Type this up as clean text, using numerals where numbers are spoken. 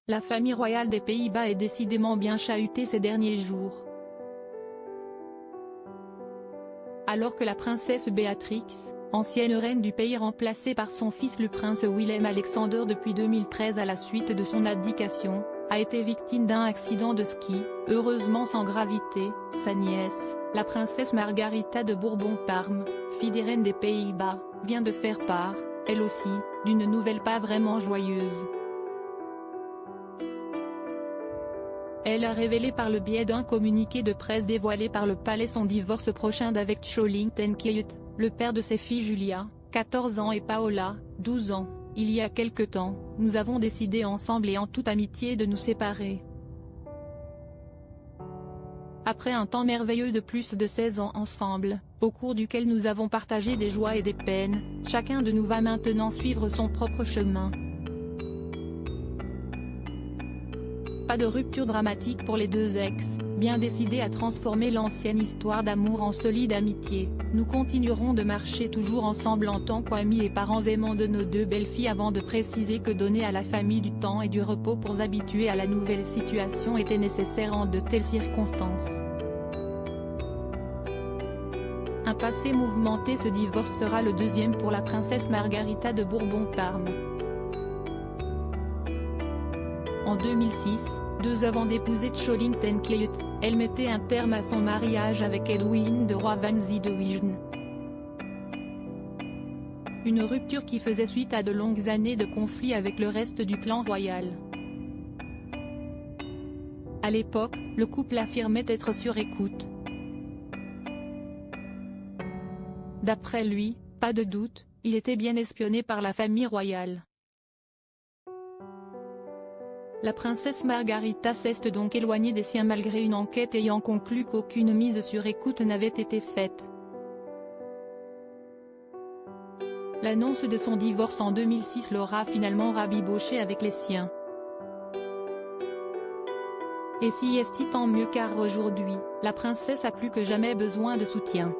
La famille royale des Pays-Bas est décidément bien chahutée ces derniers jours. Alors que la princesse Béatrix, ancienne reine du pays remplacée par son fils le prince Willem-Alexander depuis 2013 à la suite de son abdication, a été victime d'un accident de ski, heureusement sans gravité, sa nièce, la princesse Margarita de Bourbon-Parme, fille des reines des Pays-Bas, vient de faire part, elle aussi, d'une nouvelle pas vraiment joyeuse. Elle a révélé par le biais d'un communiqué de presse dévoilé par le palais son divorce prochain d'avec Colin Tenkeut, le père de ses filles Julia, 14 ans et Paola, 12 ans. Il y a quelque temps, nous avons décidé ensemble et en toute amitié de nous séparer. Après un temps merveilleux de plus de 16 ans ensemble, au cours duquel nous avons partagé des joies et des peines, chacun de nous va maintenant suivre son propre chemin. Pas de rupture dramatique pour les deux ex, bien décidés à transformer l'ancienne histoire d'amour en solide amitié. Nous continuerons de marcher toujours ensemble en tant qu'amis et parents aimants de nos deux belles-filles avant de préciser que donner à la famille du temps et du repos pour s'habituer à la nouvelle situation était nécessaire en de telles circonstances. Un passé mouvementé, ce divorce sera le deuxième pour la princesse Margarita de Bourbon-Parme. En 2006, 2 ans avant d'épouser Colin Tenkeut, elle mettait un terme à son mariage avec Edwin de Roy-Vanzy de Wijchen. Une rupture qui faisait suite à de longues années de conflits avec le reste du clan royal. À l'époque, le couple affirmait être sur écoute. D'après lui, pas de doute, il était bien espionné par la famille royale. La princesse Margarita s'est donc éloignée des siens malgré une enquête ayant conclu qu'aucune mise sur écoute n'avait été faite. L'annonce de son divorce en 2006 l'aura finalement rabiboché avec les siens. Et si est tant mieux car aujourd'hui, la princesse a plus que jamais besoin de soutien.